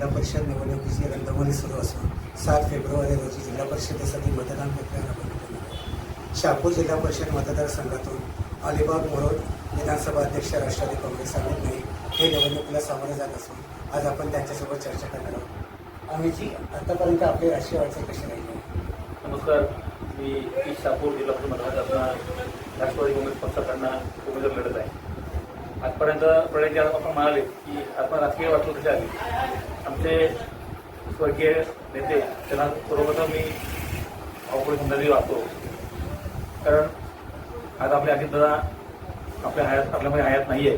जिल्हा परिषद निवडणुकीची रणधुमाळी सुरू असून 7 फेब्रुवारी रोजी जिल्हा परिषदेसाठी मतदान प्रक्रिया राबवण्यात येणार आहे. शहापूर जिल्हा परिषद मतदारसंघातून अलिबाग मुरुड विधानसभा अध्यक्ष राष्ट्रवादी काँग्रेस अमित नाईक हे निवडणुकीला सामोरे जात असून आज आपण त्यांच्यासोबत चर्चा करणार आहोत. अमितजी, आतापर्यंत आपली राजकीय वाटचाल कशी राहिली आहे? नमस्कार, मी शहापूर जिल्हा परिषद मतदारसंघात राष्ट्रवादी काँग्रेस पक्षाकडनं उमेदवार लढत आहे. आजपर्यंत प्रणयजी आपण म्हणाले की आपण राजकीय वाटचाल कशी आली. आमचे स्वर्गीय नेते त्यांना सर्वप्रथम मी अवघड संधी वागतो, कारण आज आपले अजितदादा आपल्यामध्ये हयात नाही आहे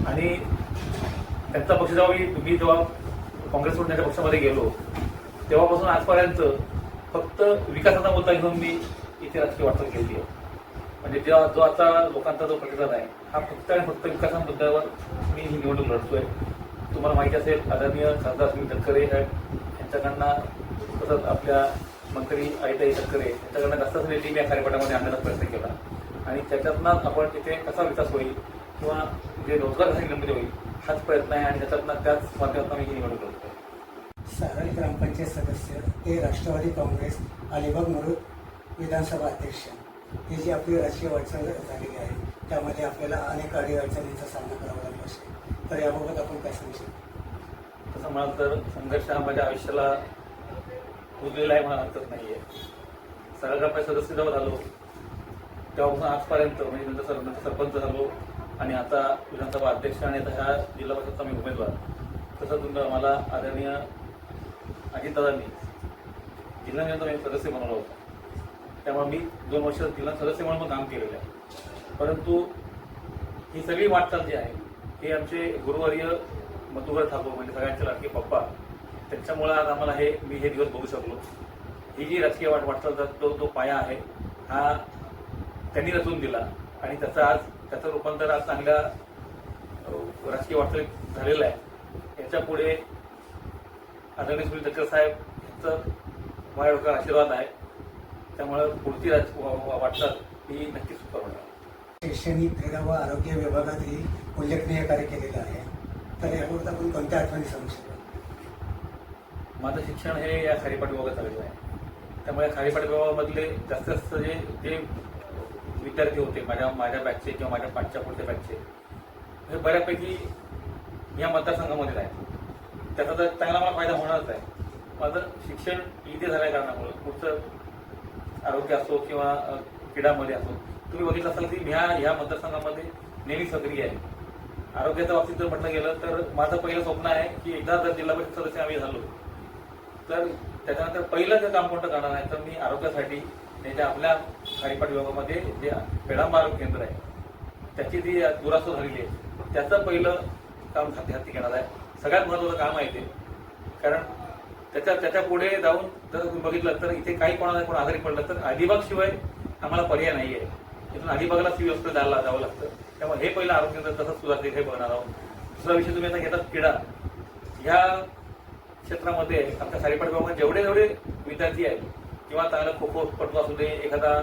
आणि त्यांचा पक्ष जेव्हा काँग्रेसकडून त्यांच्या पक्षामध्ये गेलो तेव्हापासून आजपर्यंत फक्त विकासाचा मुद्दा घेऊन मी इथे राजकीय वाटचाल केली आहे. म्हणजे जो आता लोकांचा जो प्रतिसाद आहे हा फक्त आणि फक्त विकासा मुद्द्यावर मी ही निवडणूक लढतोय. तुम्हाला माहिती असेल, आदरणीय खासदार सुनील तटकरे यांच्याकडनं तसंच आपल्या मंत्री आईताई तटकरे यांच्याकडनं जास्त टीम या कार्यपटामध्ये आणण्याचा प्रयत्न केला आणि त्याच्यातनं आपण तिथे कसा विकास होईल किंवा जे रोजगार निर्मिती होईल हाच प्रयत्न आहे आणि त्याच्यातनं त्याच माध्यमातून मी ही निवडणूक लढतोय. सारळ ग्रामपंचायत सदस्य ते राष्ट्रवादी काँग्रेस अलिबाग मुरुड विधानसभा अध्यक्ष ही जी आपली राजकीय वाटचाल झालेली आहे त्यामध्ये आपल्याला अनेक अडीअडचणींचा सामना करावा लागला असेल, तर याबाबत आपण काय सांगू शकतो? तसं म्हणाल तर संघर्ष हा माझ्या आयुष्याला उरलेला आहे मला हरकत नाही आहे. सारळ ग्रामपंचायत सदस्य जेव्हा झालो तेव्हापासून आजपर्यंत म्हणजे नंतर सरपंच झालो आणि आता विधानसभा अध्यक्ष आणि आता ह्या जिल्हा परिषदचा मी उमेदवार. तसंच मला आदरणीय अजितदादांनी जिल्हा नियंत्रण सदस्य बनवलं होतं, त्यामुळे मी 2 वर्ष जिल्हा सदस्य म्हणून काम केलेलं आहे. परंतु ही सगळी वाटचाल जी आहे हे आमचे गुरुवर्य मधुकर ठाकूर म्हणजे सगळ्यांचे लाडके पप्पा त्यांच्यामुळे आज आम्हाला मी हे दिवस बघू शकलो. ही जी राजकीय वाटचाल तो पाया आहे हा त्यांनी रचून दिला आणि त्याचं रूपांतर आज चांगल्या राजकीय वाटचालीत झालेलं आहे. याच्या पुढे आदरणीय सुनील तटकरे साहेब यांचं माझ्या डोक्यावर आशीर्वाद आहे, त्यामुळे पुढची वाटचाल ही नक्कीच सुपर होणार. शैक्षणिक, क्रीडा व आरोग्य विभागातही उल्लेखनीय कार्य केलेलं आहे, तर याबाबत आपण कोणत्या आठवणी सांगू शकतो? माझं शिक्षण हे या खारीपाट विभागात झालेलं आहे, त्यामुळे खारीपाट विभागामधले जास्त जे विद्यार्थी होते माझ्या बॅचचे किंवा माझ्या पाठच्या पुढच्या बॅचचे हे बऱ्यापैकी या मतदारसंघामध्ये आहेत. त्याचा तर चांगला मला फायदा होणारच आहे. माझं शिक्षण इथे झाल्या कारणामुळे पुढचं आरोग्य असो किंवा क्रीडामध्ये असो तुम्ही बघितलं असाल की ह्या मतदारसंघामध्ये नेहमी सक्रिय आहे. आरोग्याच्या बाबतीत जर म्हटलं गेलं तर माझं पहिलं स्वप्न आहे की एकदा जर जिल्हा परिषद सदस्य आम्ही झालो तर त्याच्यानंतर पहिलं जे काम कोणतं करणार आहे तर मी आरोग्यासाठी त्याच्या आपल्या खारीपाट विभागामध्ये जे पेडांबा आरोग्य केंद्र आहे त्याची जी दुरास्ती झालेली आहे त्याचं पहिलं काम हाती घेणार आहे. सगळ्यात महत्त्वाचं काम आहे ते, कारण त्याच्या पुढे जाऊन जर तुम्ही बघितलं तर इथे काही कोण आजारी पडलं तर अलिबाग शिवाय आम्हाला पर्याय नाही आहे. इथून अलिबागला व्यवस्थित जावं लागतं. त्यामुळे हे पहिलं आरोग्य केंद्र तसंच सुधारते हे बघणार आहोत. दुसरा विषय तुम्ही आता घेतात क्रीडा. ह्या क्षेत्रामध्ये आमच्या खारीपाट विभागामध्ये जेवढे विद्यार्थी आहेत किंवा चांगला खो खो पटू असू दे, एखादा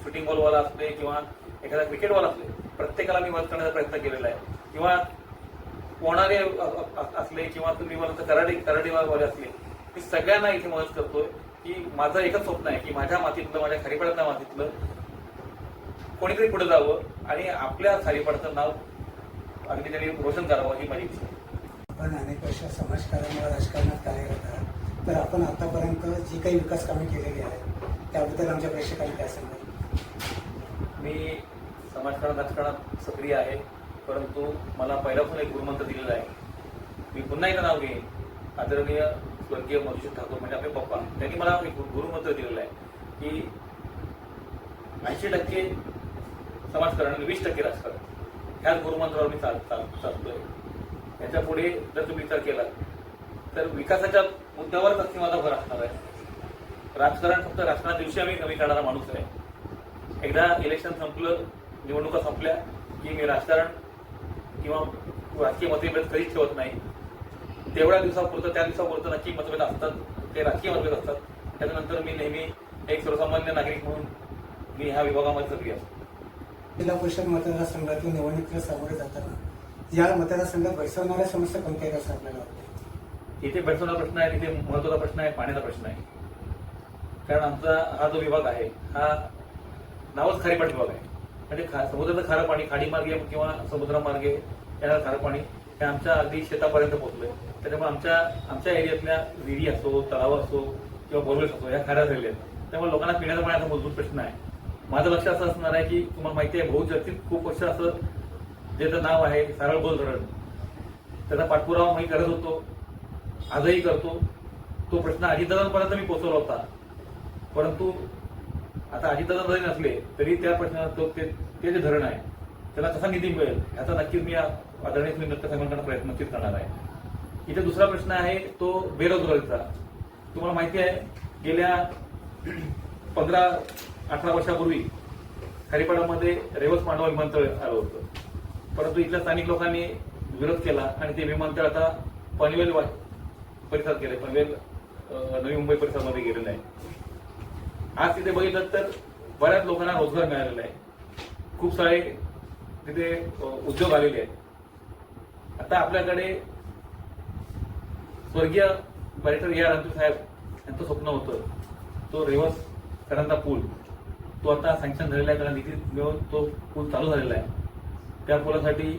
शूटिंग बॉलवाला असू दे किंवा एखादा क्रिकेटवाला असू दे, प्रत्येकाला मी मदत करण्याचा प्रयत्न केलेला आहे. किंवा पोहणारे असले किंवा तुम्ही मला कराटेवाले असले मी सगळ्यांना इथे मदत करतोय की माझं एकच स्वप्न आहे की माझ्या मातीतलं, माझ्या खारीपाडातल्या मातीतलं कोणीतरी पुढे जावं आणि आपल्या खारीपाडाचं नाव अगदी त्यांनी रोशन करावं ही माझी इच्छा आहे. आपण अनेक वर्ष समाजकारणामुळे राजकारणात कार्यरत आहात, तर आपण आतापर्यंत जी काही विकास कामे केलेली आहेत त्याबद्दल आमच्या प्रेक्षकांनी काय सांगाल? मी समाजकारण राजकारणात सक्रिय आहे, परंतु मला पहिल्यापासून एक गुरुमंत्र दिलेला आहे. मी पुन्हा एकदा नाव घेईन, आदरणीय स्वर्गीय मधुकर ठाकूर म्हणजे आपले पप्पा त्यांनी मला एक गुरुमंत्र दिलेला आहे की 80% समाजकारण आणि 20% राजकारण. ह्याच गुरुमंत्रावर मी चालतोय. याच्या पुढे जर तुम्ही विचार केला तर विकासाच्या मुद्द्यावरच अगदी माझा भर असणार आहे. राजकारण फक्त राजकारणाच्या दिवशी आम्ही कमी करणारा माणूस आहे. एकदा इलेक्शन संपलं, निवडणुका संपल्या की मी राजकारण किंवा राजकीय मतभेद कधीच ठेवत नाही. त्या दिवसापुरतं नक्की मतभेद असतात, ते राजकीय मतभेद असतात. त्याच्यानंतर मी नेहमी एक सर्वसामान्य नागरिक म्हणून मी ह्या विभागामध्ये सक्रिय असतो. जिल्हा परिषद मतदारसंघातून निवडणुकीला सामोरे जाताना या मतदारसंघात भेडसावणाऱ्या समस्या कोणत्या आहेत असं आपल्याला वाटतं? इथे भेडसावण्याचा प्रश्न आहे, तिथे महत्वाचा प्रश्न आहे पाण्याचा प्रश्न आहे. कारण आमचा हा जो विभाग आहे हा नावच खारेपाट विभाग आहे. म्हणजे समुद्राचं खारं पाणी खाडीमार्गे किंवा समुद्रामार्गे येणारं खारं पाणी हे आमच्या अगदी शेतापर्यंत पोहोचलंय. त्याच्यामुळे आमच्या एरियातल्या विहिरी असो, तलाव असो किंवा बोरवेल्स असो ह्या खाऱ्या झालेल्या आहेत. त्यामुळे लोकांना पिण्याचा पाण्याचा मूलभूत प्रश्न आहे. माझं लक्ष असं असणार आहे की तुम्हाला माहिती आहे बहुचर्चित खूप वर्ष असं ज्याचं नाव आहे सारळबोल धरण, त्याचा पाठपुरावा मी करत होतो, आजही करतो. तो प्रश्न अजितदादांपर्यंत मी पोहोचवला होता. परंतु आता अजितदादा जरी नसले तरी त्या प्रश्नात ते जे धरण आहे त्याला कसा निधी मिळेल ह्याचा नक्कीच मी आदरणीय सुनील दत्त साहेबांकडे प्रयत्न नक्कीच करणार आहे. इथे दुसरा प्रश्न आहे तो बेरोजगारीचा. तुम्हाला माहिती आहे गेल्या 15-18 वर्षापूर्वी खारीपाडामध्ये रेवस मांडवा विमानतळ आलं होतं. परंतु इथल्या स्थानिक लोकांनी विरोध केला आणि ते विमानतळ आता पनवेल परिसरात गेले. पनवेल नवी मुंबई परिसरामध्ये गेलेलं आहे. आज तिथे बघितलं तर बऱ्याच लोकांना रोजगार मिळालेला आहे. खूप सारे तिथे उद्योग आलेले आहेत. आता आपल्याकडे स्वर्गीय बॅरिस्टर ए आर रणजीत साहेब यांचं स्वप्न होतं तो रेवस करंजा पूल, तो आता सँक्शन झालेला आहे. त्याला निधी मिळून तो पूल चालू झालेला आहे. त्या पुलासाठी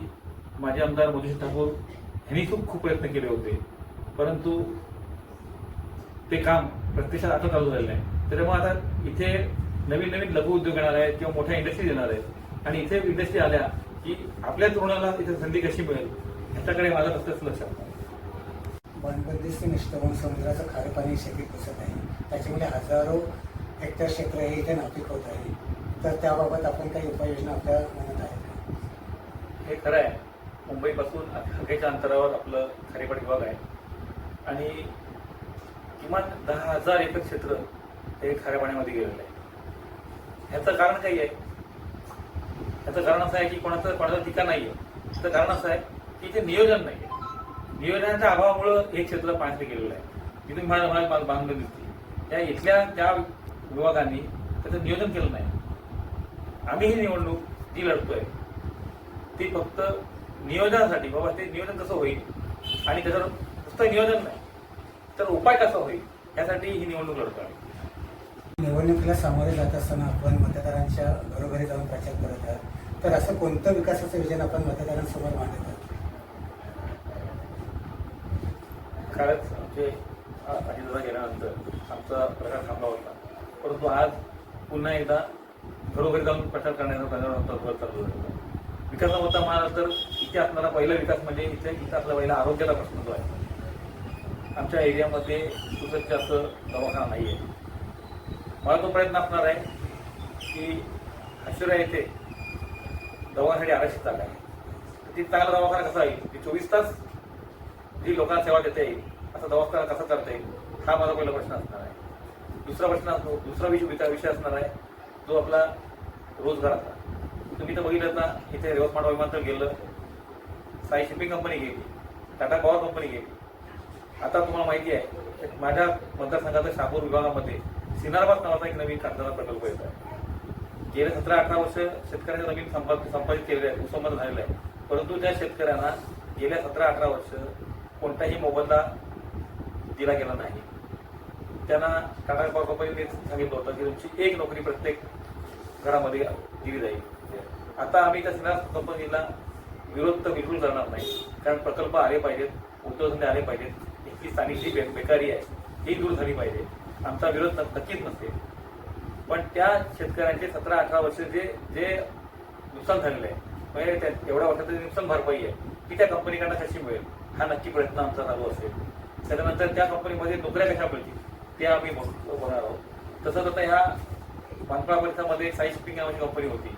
माजी आमदार मधुसूदन ठाकूर यांनी खूप प्रयत्न केले होते. परंतु ते काम प्रत्यक्षात आता चालू झालेलं आहे. त्याच्यामुळे आता इथे नवीन नवीन लघु उद्योग येणार आहेत किंवा मोठ्या इंडस्ट्रीज येणार आहेत आणि इथे इंडस्ट्री आल्या की आपल्या तरुणाला इथे संधी कशी मिळेल ह्याच्याकडे माझं लक्ष आहे. वनबंदिस्त निष्ठ होऊन समुद्राचं खारं पाणी शेतीत घुसत आहे. त्याच्यामुळे हजारो हेक्टर क्षेत्र हे इथे नापीक होत आहे. तर त्याबाबत आपण काही उपाययोजना आपल्या मनात आहे का? हे खरं आहे. मुंबईपासून हाकेच्या अंतरावर आपलं खारेपाट विभाग आहे आणि किमान 10,000 एकर क्षेत्र हे खाऱ्या पाण्यामध्ये गेलेलं आहे. ह्याचं कारण काही आहे. ह्याचं कारण असं आहे की कोणाचं ठिकाण नाही आहे. ह्याचं कारण असं आहे की इथे नियोजन नाही आहे. नियोजनाच्या अभावामुळं हे क्षेत्र पाण्यात गेलेलं आहे. तिथे मला बांधून दिसते त्या इथल्या त्या विभागांनी त्याचं नियोजन केलं नाही. आम्ही ही निवडणूक जी लढतोय ती फक्त नियोजनासाठी, बाबा ते नियोजन कसं होईल आणि त्याच्यावर नुसतं नियोजन नाही तर उपाय कसा होईल यासाठी ही निवडणूक लढतोय. निवडणुकीला सामोरे जात असताना आपण मतदारांच्या घरोघरी जाऊन प्रचार करत आहात. तर असं कोणतं विकासाचं विजन आपण मतदारांसमोर मांडत आहात? कालच आमचे अजितदादा गेल्यानंतर आमचा प्रचार थांबला होता. परंतु आज पुन्हा एकदा घरोघरी जाऊन प्रचार करण्याचा चालू झाला. विकासाबद्दल म्हणाल तर इथे असणारा पहिला विकास म्हणजे इथे असला पहिला आरोग्याचा प्रश्न जो आहे. आमच्या एरियामध्ये सुसज्ज असं दवाखाना नाही आहे. मला तो प्रयत्न असणार आहे की आश्चर्य येथे दवाखान्यासाठी आरक्षित जागा आहे. ती चांगला दवाखाना कसा येईल, की 24 तास जी लोकांना सेवा देता येईल असा दवाखाना कसा करता येईल हा माझा पहिला प्रश्न असणार आहे. दुसरा विषय असणार आहे जो आपला रोजगाराचा. तुम्ही तर बघितलं ना इथे रेवस मांडवा विमानतळ गेलं, साई शिपिंग कंपनी गेली, टाटा पॉवर कंपनी गेली. आता तुम्हाला माहिती आहे माझ्या मतदारसंघाच्या शहापूर विभागामध्ये सिनारबाद नावाचा एक नवीन कारखाना प्रकल्प येत आहे. गेल्या 17-18 वर्ष शेतकऱ्यांचे नवीन संपादित केलेले आहे, सुसंमत झालेलं आहे. परंतु त्या शेतकऱ्यांना गेल्या 17-18 वर्ष कोणताही मोबदला दिला गेला नाही. त्यांना टाटा पॉवर कंपनीने सांगितलं होतं की तुमची एक नोकरी प्रत्येक घरामध्ये दिली जाईल. आता आम्ही त्या सिनार कंपनीला विरोध तर बिलकुल करणार नाही. कारण प्रकल्प आले पाहिजेत, उद्योगधंदे आले पाहिजेत, इथली स्थानिक जी बेकारी आहे ही दूर झाली पाहिजे. आमचा विरोध नक्कीच नसते. पण त्या शेतकऱ्यांचे 17-18 वर्ष जे नुकसान झालेलं आहे म्हणजे एवढ्या वर्षाचं नुकसान भरपाई आहे ती त्या कंपनीकडनं कशी मिळेल हा नक्की प्रयत्न आमचा चालू असेल. त्याच्यानंतर त्या कंपनीमध्ये नोकऱ्या कशा मिळतील ते आम्ही बोलणार आहोत. तसंच आता ह्या मानपाळा परिसरामध्ये साई शिपिंग नावाची कंपनी होती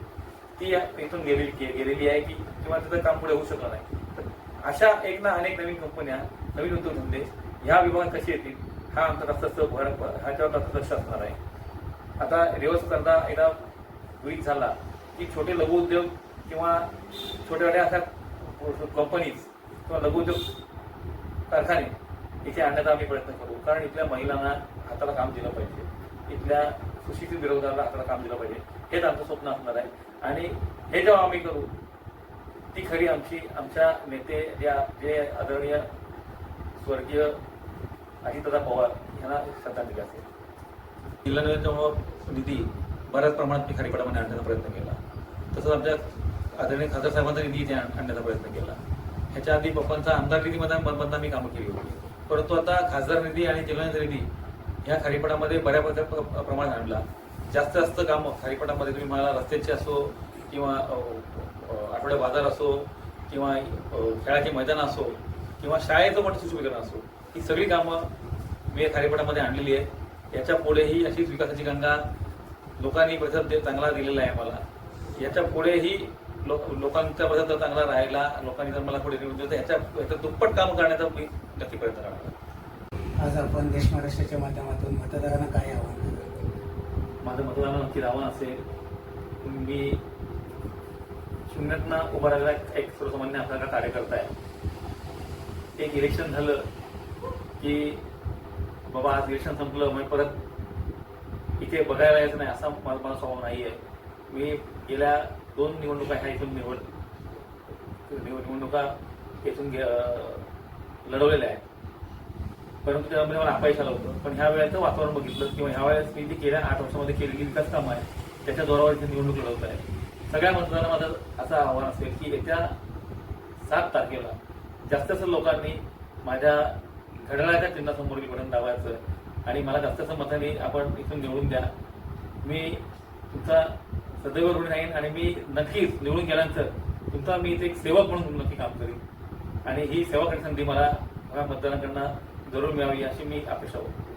ती इथून गेलेली आहे की किंवा तिथं काम पुढे होऊ शकलं नाही. तर अशा एक ना अनेक नवीन कंपन्या, नवीन उद्योगधंदे ह्या विभागात कसे येतील हा आमचा ह्याच्यावर लक्ष असणार आहे. आता रेवस करता एकदा विक झाला की छोटे लघु उद्योग किंवा छोट्या अशा कंपनीज किंवा लघु उद्योग कारखाने इथे आणण्याचा आम्ही प्रयत्न करू. कारण इथल्या महिलांना हाताला काम दिलं पाहिजे, इथल्या सुशिक्षित बेरोजगारांना हाताला काम दिलं पाहिजे हेच आमचं स्वप्न असणार आहे. आणि हे जेव्हा आम्ही करू ती खरी आमच्या नेते जे आदरणीय स्वर्गीय अजितदादा पवार यांना श्रद्धांजली असेल. जिल्हा निधी बऱ्याच प्रमाणात मी खारीपाटामध्ये आणण्याचा प्रयत्न केला. तसंच आमच्या आदरणीय खासदार साहेबांचा निधी इथे आणण्याचा प्रयत्न केला. ह्याच्या आधी पप्पांचा आमदार निधीमधून मी कामं केली होती. परंतु आता खासदार निधी आणि जिल्हा निधी ह्या खारीपाटामध्ये बऱ्याच प्रमाणात आणला. जास्त कामं खारीपाटामध्ये तुम्ही मला रस्त्याचे असो किंवा आठवड्या बाजार असो किंवा खेळाची मैदान असो किंवा शाळेचं मोठं सुशोभीकरण असो, ही सगळी कामं मी खारीपाटामध्ये आणलेली आहे. याच्या पुढेही अशीच विकासाची गंगा लोकांनी प्रतिसाद चांगला दिलेला आहे मला. याच्या पुढेही लोकांचा प्रतिसाद चांगला राहिला, लोकांनी जर मला पुढे निवडून दिलं तर ह्याच्या दुप्पट काम करण्याचा मी नक्की प्रयत्न करणार. आज आपण देश महाराष्ट्राच्या माध्यमातून मतदारांना काय आव्हान कराल? माझं मतदारांना नक्की आव्हान असेल, मी शून्यातनं उभा राहिलेला एक सर्वसामान्य आपल्याला कार्यकर्ता आहे. एक इलेक्शन झालं की बाबा आज इलेक्शन संपलं मग परत इथे बघायला यायचं नाही असा माझा स्वभाव नाही आहे. मी गेल्या 2 निवडणुका ह्या इथून निवडणुका इथून लढवलेल्या आहेत. परंतु त्यामध्ये मला अपयश आलं होतं. पण ह्या वेळेचं वातावरण बघितलं किंवा ह्या वेळेस मी जी गेल्या 8 वर्षामध्ये केलेली विकास कामं आहे त्याच्या जोरावर इथे निवडणूक लढवत आहे. सगळ्या मतदारांना माझं असं आव्हान असेल की येत्या 7 तारखेला जास्त लोकांनी माझ्या घड्याळाच्या चिन्हासमोर बटन दाबायचं आणि मला जास्त मतांनी आपण इथून निवडून द्या. मी तुमचा सदैव ऋणी राहीन आणि मी नक्कीच निवडून गेल्यानंतर तुमचा मी इथे एक सेवक म्हणून नक्की काम करीन आणि ही सेवा करण्याची संधी मला मतदारांकडनं जरूर मिळावी अशी मी अपेक्षा होतो.